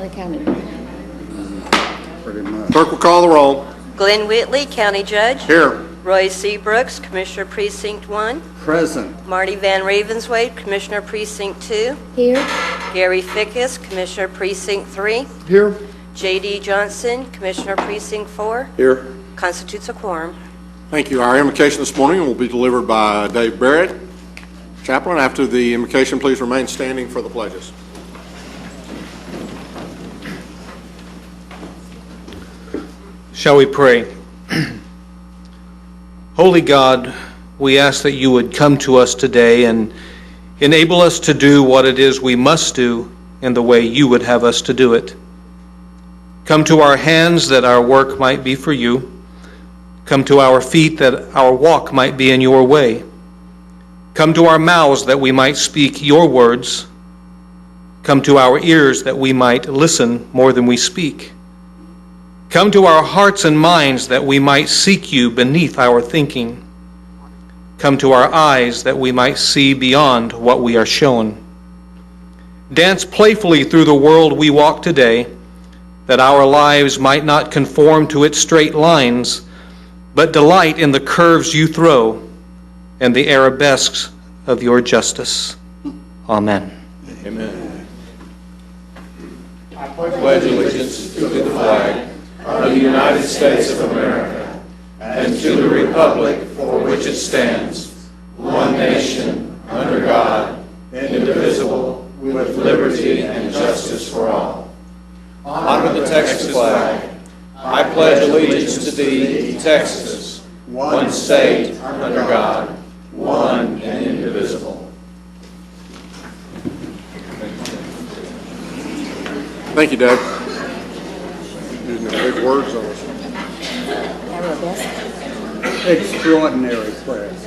Stanley County. Pretty much. Clerk will call the roll. Glenn Whitley, County Judge. Here. Roy C. Brooks, Commissioner Precinct 1. Present. Marty Van Ravenswade, Commissioner Precinct 2. Here. Gary Fickus, Commissioner Precinct 3. Here. J.D. Johnson, Commissioner Precinct 4. Here. Constitutes a quorum. Thank you. Our invocation this morning will be delivered by Dave Barrett. Chaplain, after the invocation, please remain standing for the pledges. Shall we pray? Holy God, we ask that you would come to us today and enable us to do what it is we must do in the way you would have us to do it. Come to our hands that our work might be for you. Come to our feet that our walk might be in your way. Come to our mouths that we might speak your words. Come to our ears that we might listen more than we speak. Come to our hearts and minds that we might seek you beneath our thinking. Come to our eyes that we might see beyond what we are shown. Dance playfully through the world we walk today, that our lives might not conform to its straight lines, but delight in the curves you throw and the arabesques of your justice. Amen. Amen. I pledge allegiance to the flag of the United States of America and to the republic for which it stands, one nation, under God, indivisible, with liberty and justice for all. Honor the Texas flag. I pledge allegiance to thee, Texas, one state, under God, one and indivisible. Thank you, Dave. Using the big words on us. Extraordinary press.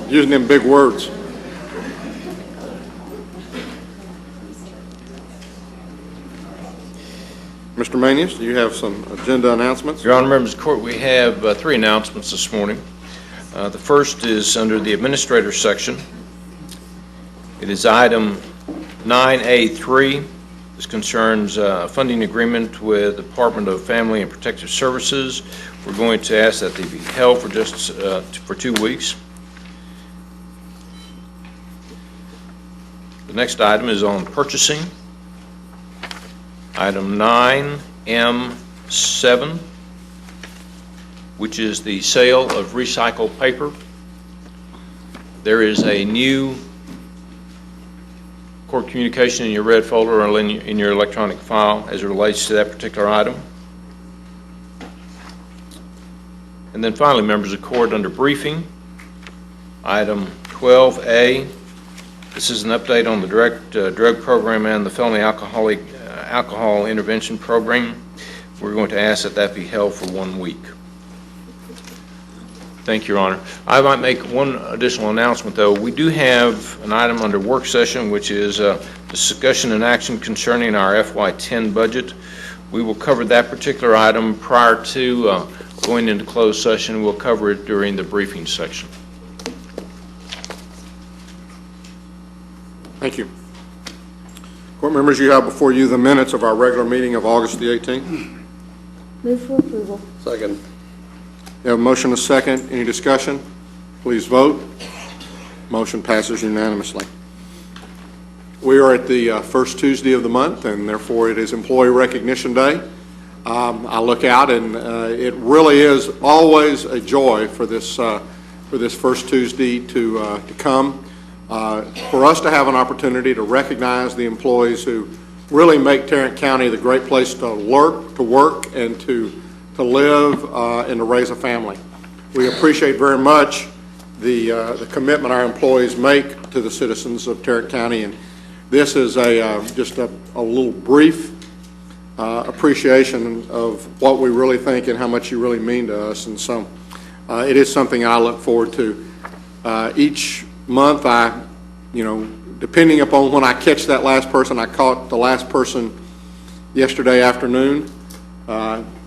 Using them big words. Mr. Manius, do you have some agenda announcements? Your Honor, members of the court, we have three announcements this morning. The first is under the administrator section. It is item 9A3. This concerns funding agreement with the Department of Family and Protective Services. We're going to ask that they be held for just for 2 weeks. The next item is on purchasing. Item 9M7, which is the sale of recycled paper. There is a new court communication in your red folder or in your electronic file as it relates to that particular item. And then finally, members of the court, under briefing, item 12A. This is an update on the direct drug program and the felony alcohol intervention program. We're going to ask that that be held for 1 week. Thank you, Your Honor. I might make one additional announcement, though. We do have an item under work session, which is discussion and action concerning our FY10 budget. We will cover that particular item prior to going into closed session. We'll cover it during the briefing section. Thank you. Court members, you have before you the minutes of our regular meeting of August the 18th. Move for approval. Second. You have a motion and a second. Any discussion? Please vote. Motion passes unanimously. We are at the first Tuesday of the month, and therefore it is Employee Recognition Day. I look out, and it really is always a joy for this first Tuesday to come. For us to have an opportunity to recognize the employees who really make Tarrant County the great place to work, and to live and to raise a family. We appreciate very much the commitment our employees make to the citizens of Tarrant County, and this is just a little brief appreciation of what we really think and how much you really mean to us. And so it is something I look forward to. Each month, depending upon when I catch that last person, I caught the last person yesterday afternoon,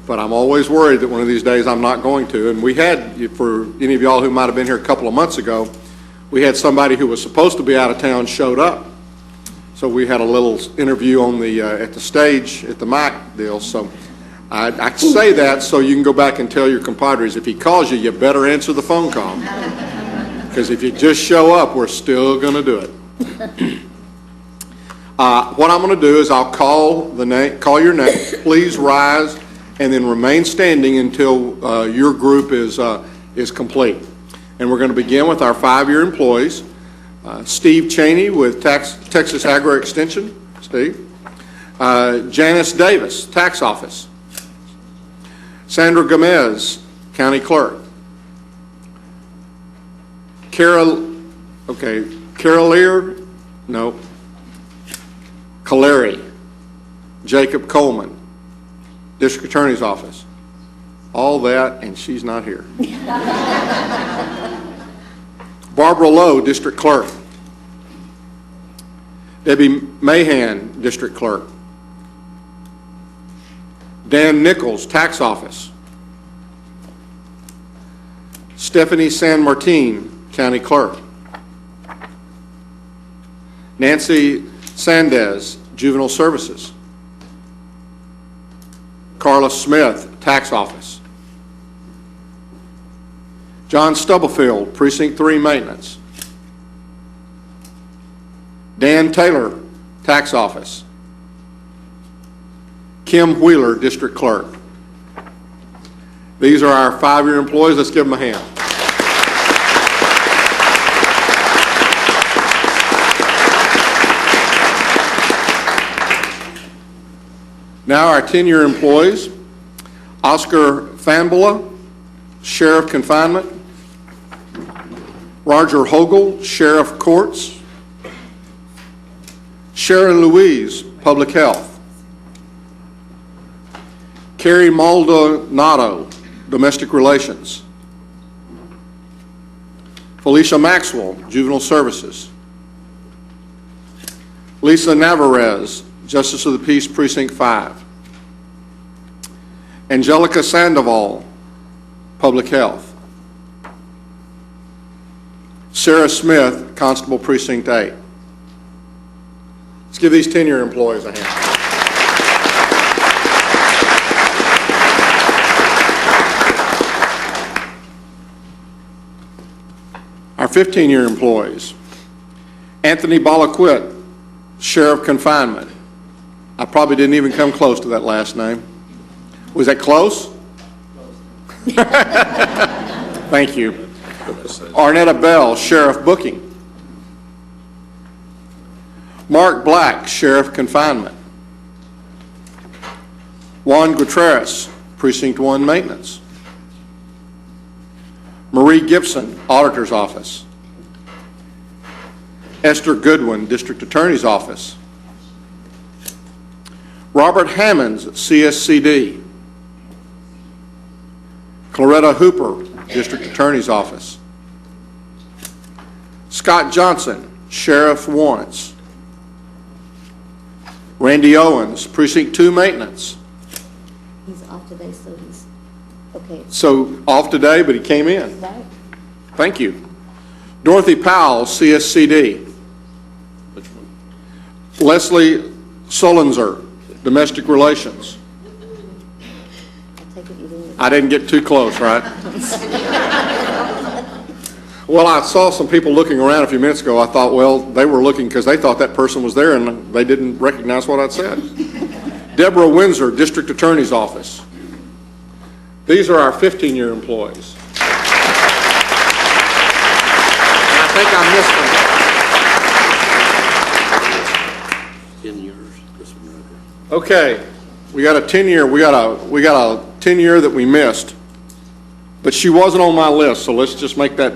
but I'm always worried that one of these days I'm not going to. And we had, for any of y'all who might have been here a couple of months ago, we had somebody who was supposed to be out of town showed up. So we had a little interview on the, at the stage, at the mic deal. So I say that so you can go back and tell your compadres, if he calls you, you better answer the phone call. Because if you just show up, we're still going to do it. What I'm going to do is I'll call your name. Please rise and then remain standing until your group is complete. And we're going to begin with our 5-year employees. Steve Cheney with Texas Agro Extension. Steve. Janice Davis, Tax Office. Sandra Gomez, County Clerk. Carolier, no. Caleri, Jacob Coleman, District Attorney's Office. All that, and she's not here. Barbara Lowe, District Clerk. Debbie Mahan, District Clerk. Dan Nichols, Tax Office. Stephanie San Martin, County Clerk. Nancy Sandez, Juvenile Services. Carla Smith, Tax Office. John Stubblefield, Precinct 3 Maintenance. Dan Taylor, Tax Office. Kim Wheeler, District Clerk. These are our 5-year employees. Let's give them a hand. Now our 10-year employees. Oscar Fambola, Sheriff Confinement. Roger Hogle, Sheriff Courts. Sharon Louise, Public Health. Carrie Maldonado, Domestic Relations. Felicia Maxwell, Juvenile Services. Lisa Navarez, Justice of the Peace, Precinct 5. Angelica Sandoval, Public Health. Sarah Smith, Constable, Precinct 8. Let's give these 10-year employees a hand. Our 15-year employees. Anthony Balaquit, Sheriff Confinement. I probably didn't even come close to that last name. Was that close? Thank you. Arnetta Bell, Sheriff Booking. Mark Black, Sheriff Confinement. Juan Gutierrez, Precinct 1 Maintenance. Marie Gibson, Auditor's Office. Esther Goodwin, District Attorney's Office. Robert Hammonds, CSCD. Claretta Hooper, District Attorney's Office. Scott Johnson, Sheriff Warrants. Randy Owens, Precinct 2 Maintenance. He's off today, so he's okay. So off today, but he came in. Right? Thank you. Dorothy Powell, CSCD. Leslie Solenzer, Domestic Relations. I take it you didn't. I didn't get too close, right? Well, I saw some people looking around a few minutes ago. I thought, well, they were looking because they thought that person was there and they didn't recognize what I'd said. Deborah Windsor, District Attorney's Office. These are our 15-year employees. And I think I missed them. 10 years, this one right here. Okay, we got a 10-year. We got a 10-year that we missed, but she wasn't on my list. So let's just make that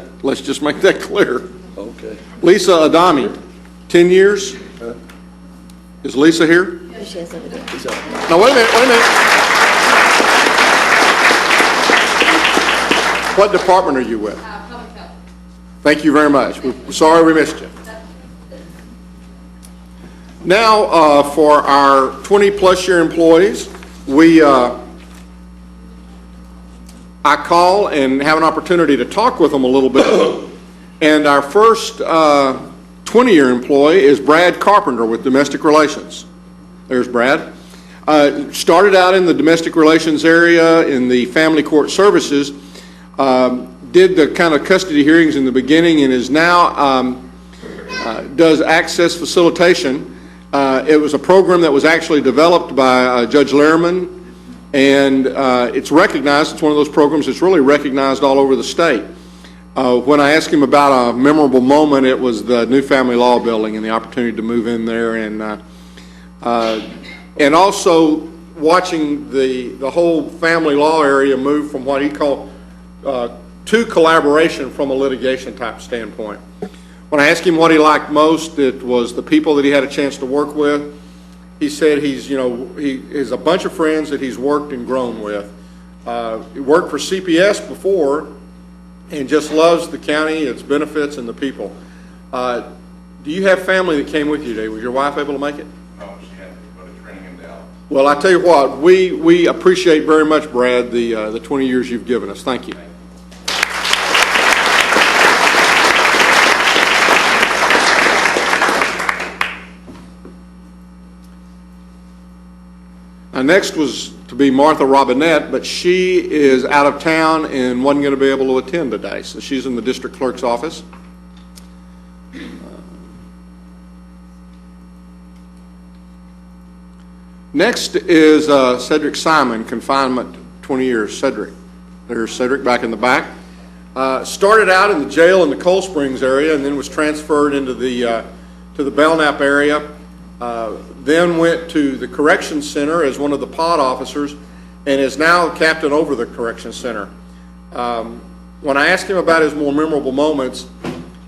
clear. Okay. Lisa Adami, 10 years. Is Lisa here? She has over there. No, wait a minute. What department are you with? Public health. Thank you very much. We're sorry we missed you. Now, for our 20-plus year employees, I call and have an opportunity to talk with them a little bit. And our first 20-year employee is Brad Carpenter with Domestic Relations. There's Brad. Started out in the domestic relations area in the family court services, did the kind of custody hearings in the beginning, and is now does access facilitation. It was a program that was actually developed by Judge Lehrman, and it's recognized. It's one of those programs that's really recognized all over the state. When I asked him about a memorable moment, it was the new family law building and the opportunity to move in there, and also watching the whole family law area move from what he called to collaboration from a litigation type standpoint. When I asked him what he liked most, it was the people that he had a chance to work with. He said he has a bunch of friends that he's worked and grown with. He worked for CPS before and just loves the county, its benefits, and the people. Do you have family that came with you today? Was your wife able to make it? No, she had to go to training in Dallas. Well, I tell you what, we appreciate very much, Brad, the 20 years you've given us. Thank you. Next was to be Martha Robinette, but she is out of town and wasn't going to be able to attend today, so she's in the district clerk's office. Next is Cedric Simon, confinement 20 years. Cedric. There's Cedric back in the back. Started out in the jail in the Cold Springs area and then was transferred into to the Belknap area. Then went to the Correction Center as one of the pod officers and is now captain over the Correction Center. When I asked him about his more memorable moments,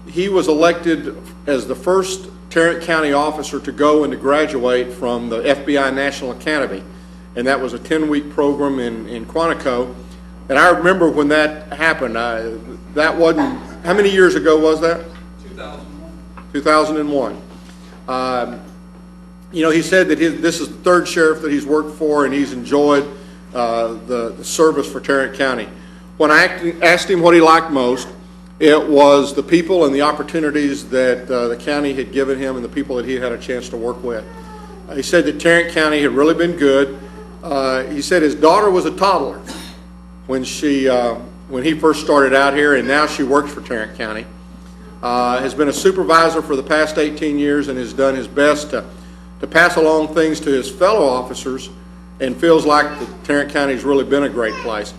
he was elected as the first Tarrant County officer to go and to graduate from the FBI National Academy. And that was a 10-week program in Quantico. And I remember when that happened. That wasn't, how many years ago was that? 2001. 2001. He said that this is the third sheriff that he's worked for, and he's enjoyed the service for Tarrant County. When I asked him what he liked most, it was the people and the opportunities that the county had given him and the people that he had a chance to work with. He said that Tarrant County had really been good. He said his daughter was a toddler when he first started out here, and now she works for Tarrant County. Has been a supervisor for the past 18 years and has done his best to pass along things to his fellow officers, and feels like that Tarrant County's really been a great place.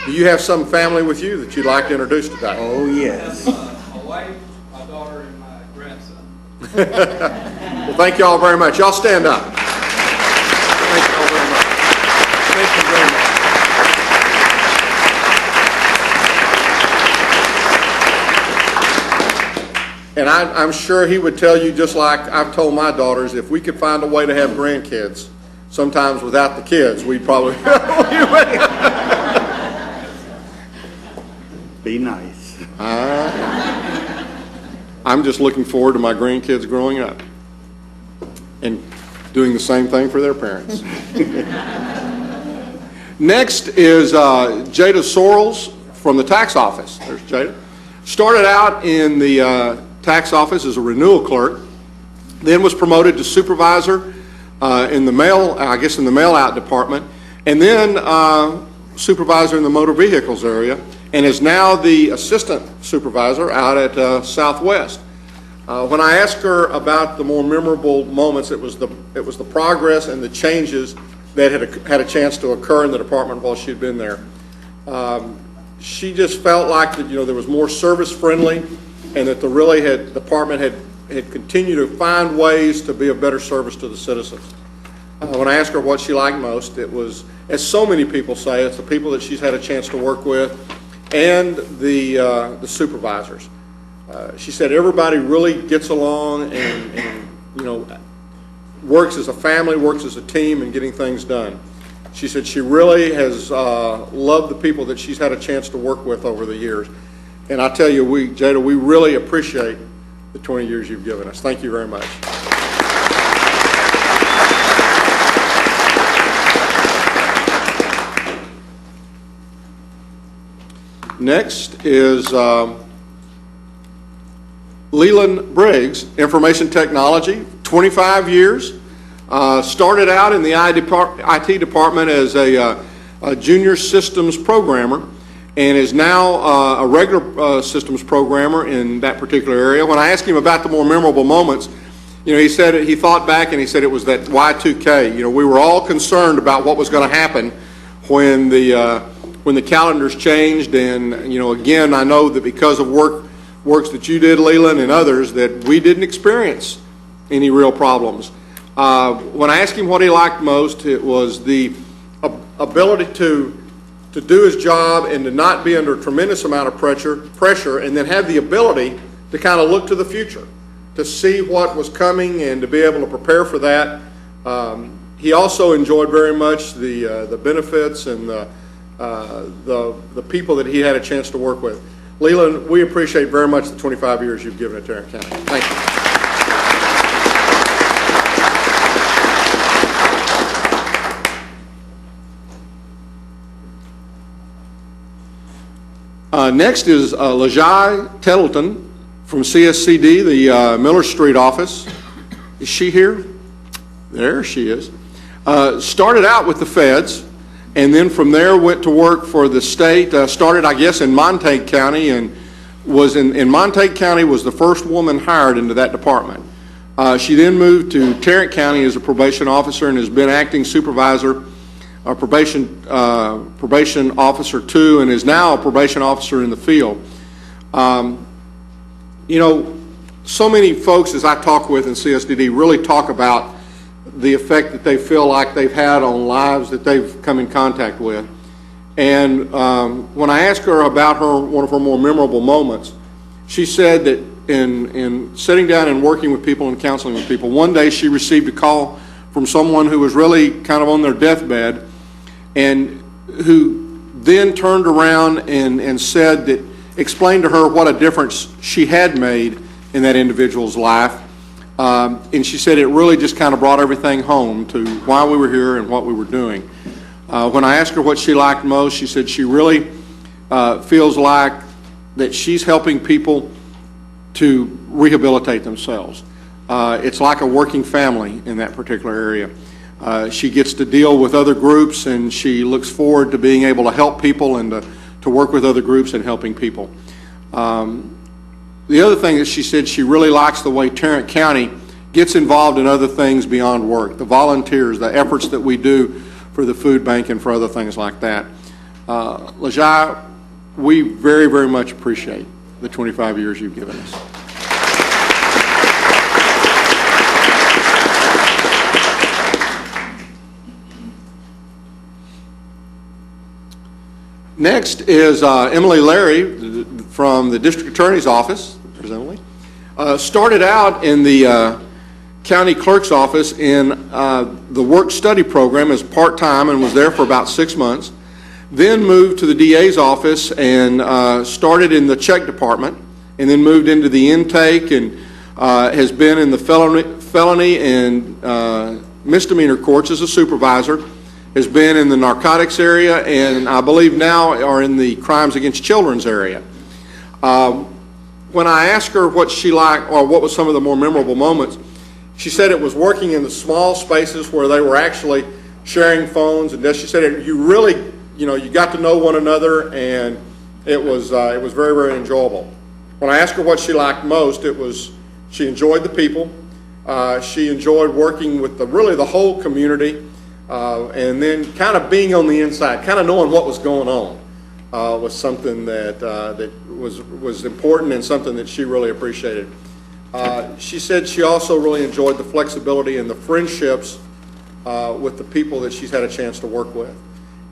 Do you have some family with you that you'd like to introduce today? Oh, yes. My wife, my daughter, and my grandson. Well, thank you all very much. Y'all stand up. Thank you all very much. Thank you very much. And I'm sure he would tell you, just like I've told my daughters, if we could find a way to have grandkids, sometimes without the kids, we'd probably... Be nice. I'm just looking forward to my grandkids growing up and doing the same thing for their parents. Next is Jada Sorrells from the tax office. There's Jada. Started out in the tax office as a renewal clerk, then was promoted to supervisor in the mail out department, and then supervisor in the motor vehicles area, and is now the assistant supervisor out at Southwest. When I asked her about the more memorable moments, it was the progress and the changes that had a chance to occur in the department while she'd been there. She just felt like that there was more service friendly, and that the department had continued to find ways to be a better service to the citizens. When I asked her what she liked most, it was, as so many people say, it's the people that she's had a chance to work with and the supervisors. She said everybody really gets along and works as a family, works as a team in getting things done. She said she really has loved the people that she's had a chance to work with over the years. And I tell you, Jada, we really appreciate the 20 years you've given us. Thank you very much. Next is Leland Briggs, Information Technology, 25 years. Started out in the IT department as a junior systems programmer and is now a regular systems programmer in that particular area. When I asked him about the more memorable moments, he said he thought back and he said it was that Y2K. We were all concerned about what was going to happen when the calendars changed, and again, I know that because of works that you did, Leland, and others, that we didn't experience any real problems. When I asked him what he liked most, it was the ability to do his job and to not be under a tremendous amount of pressure, and then have the ability to kind of look to the future, to see what was coming and to be able to prepare for that. He also enjoyed very much the benefits and the people that he had a chance to work with. Leland, we appreciate very much the 25 years you've given at Tarrant County. Thank you. Next is Lajai Tettleton from CSCD, the Miller Street office. Is she here? There she is. Started out with the feds, and then from there went to work for the state. Started, I guess, in Montague County, and was in Montague County, was the first woman hired into that department. She then moved to Tarrant County as a probation officer and has been acting supervisor, probation officer 2, and is now a probation officer in the field. So many folks, as I talk with in CSDD, really talk about the effect that they feel like they've had on lives that they've come in contact with. And when I asked her about one of her more memorable moments, she said that in sitting down and working with people and counseling with people, one day she received a call from someone who was really kind of on their deathbed, and who then turned around and said that, explained to her what a difference she had made in that individual's life. And she said it really just kind of brought everything home to why we were here and what we were doing. When I asked her what she liked most, she said she really feels like that she's helping people to rehabilitate themselves. It's like a working family in that particular area. She gets to deal with other groups, and she looks forward to being able to help people and to work with other groups and helping people. The other thing that she said, she really likes the way Tarrant County gets involved in other things beyond work, the volunteers, the efforts that we do for the food bank and for other things like that. Lajai, we very, very much appreciate the 25 years you've given us. Next is Emily Larry from the District Attorney's Office. There's Emily. Started out in the County Clerk's Office in the work-study program as part-time and was there for about 6 months. Then moved to the DA's office and started in the check department, and then moved into the intake and has been in the felony and misdemeanor courts as a supervisor. Has been in the narcotics area, and I believe now are in the crimes against children's area. When I asked her what she liked, or what was some of the more memorable moments, she said it was working in the small spaces where they were actually sharing phones, and she said you really, you got to know one another, and it was very, very enjoyable. When I asked her what she liked most, it was she enjoyed the people, she enjoyed working with the whole community. And then kind of being on the inside, kind of knowing what was going on, was something that was important and something that she really appreciated. She said she also really enjoyed the flexibility and the friendships with the people that she's had a chance to work with.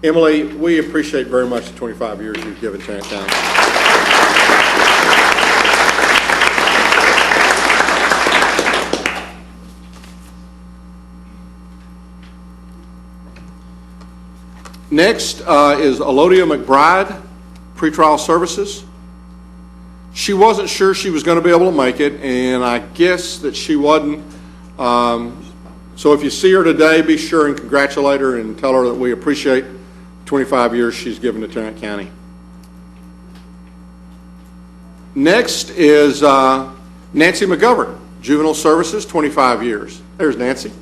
Emily, we appreciate very much the 25 years you've given Tarrant County. Next is Elodia McBride, Pretrial Services. She wasn't sure she was going to be able to make it, and I guess that she wasn't. So if you see her today, be sure and congratulate her and tell her that we appreciate 25 years she's given to Tarrant County. Next is Nancy McGovern, Juvenile Services, 25 years. There's Nancy.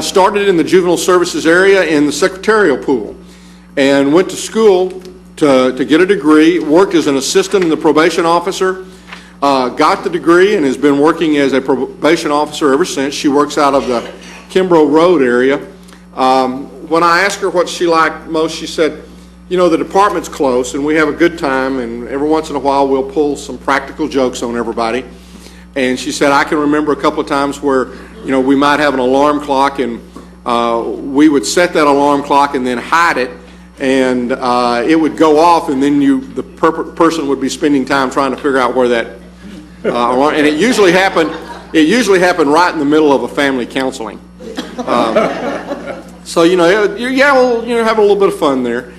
Started in the Juvenile Services area in the secretarial pool and went to school to get a degree, worked as an assistant in the probation officer, got the degree, and has been working as a probation officer ever since. She works out of the Kimbrough Road area. When I asked her what she liked most, she said, you know, the department's close and we have a good time, and every once in a while we'll pull some practical jokes on everybody. And she said, I can remember a couple of times where, you know, we might have an alarm clock, and we would set that alarm clock and then hide it, and it would go off, and then the person would be spending time trying to figure out where that alarm, and it usually happened right in the middle of a family counseling. So, you know, we'll have a little bit of fun there.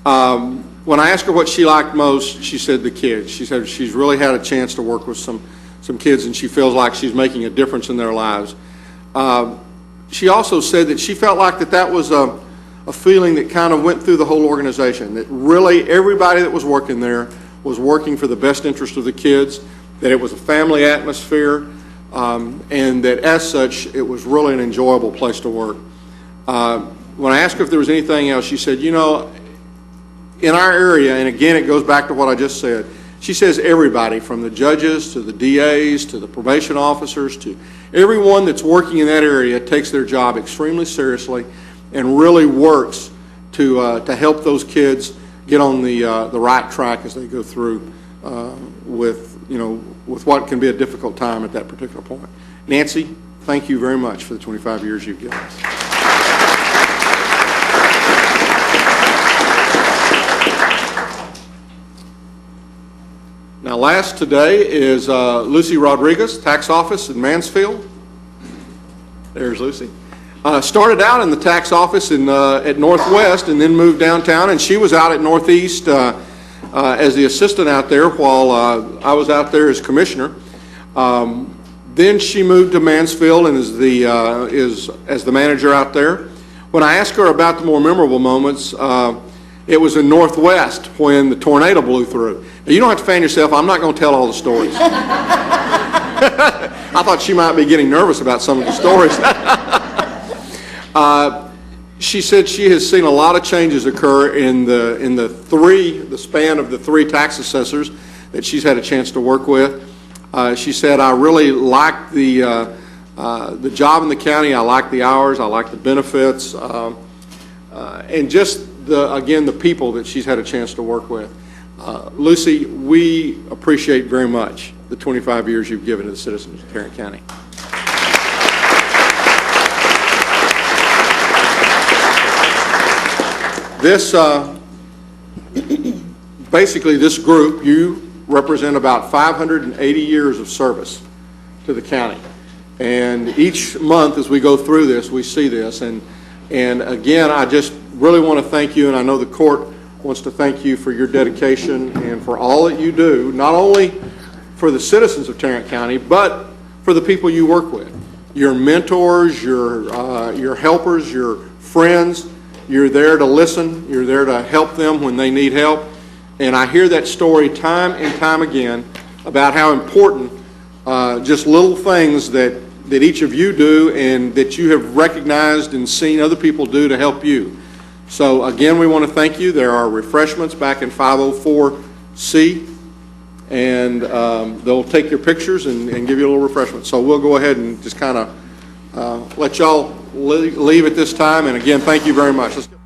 When I asked her what she liked most, she said the kids. She said she's really had a chance to work with some kids, and she feels like she's making a difference in their lives. She also said that she felt like that was a feeling that kind of went through the whole organization, that really everybody that was working there was working for the best interest of the kids, that it was a family atmosphere, and that as such, it was really an enjoyable place to work. When I asked her if there was anything else, she said, you know, in our area, and again, it goes back to what I just said, she says everybody, from the judges to the DAs to the probation officers to everyone that's working in that area, takes their job extremely seriously and really works to help those kids get on the right track as they go through with what can be a difficult time at that particular point. Nancy, thank you very much for the 25 years you've given us. Now, last today is Lucy Rodriguez, tax office in Mansfield. There's Lucy. Started out in the tax office at Northwest and then moved downtown, and she was out at Northeast as the assistant out there while I was out there as commissioner. Then she moved to Mansfield and is the manager out there. When I asked her about the more memorable moments, it was in Northwest when the tornado blew through. Now, you don't have to fan yourself. I'm not going to tell all the stories. I thought she might be getting nervous about some of the stories. She said she has seen a lot of changes occur in the span of the three tax assessors that she's had a chance to work with. She said, I really like the job in the county. I like the hours. I like the benefits. And just the people that she's had a chance to work with. Lucy, we appreciate very much the 25 years you've given to the citizens of Tarrant County. Basically this group, you represent about 580 years of service to the county. And each month as we go through this, we see this. And again, I just really want to thank you, and I know the court wants to thank you for your dedication and for all that you do, not only for the citizens of Tarrant County, but for the people you work with. Your mentors, your helpers, your friends. You're there to listen. You're there to help them when they need help. And I hear that story time and time again about how important just little things that each of you do and that you have recognized and seen other people do to help you. So again, we want to thank you. There are refreshments back in 504C, and they'll take your pictures and give you a little refreshment. So we'll go ahead and just kind of let y'all leave at this time. And again, thank you very much. Let's go.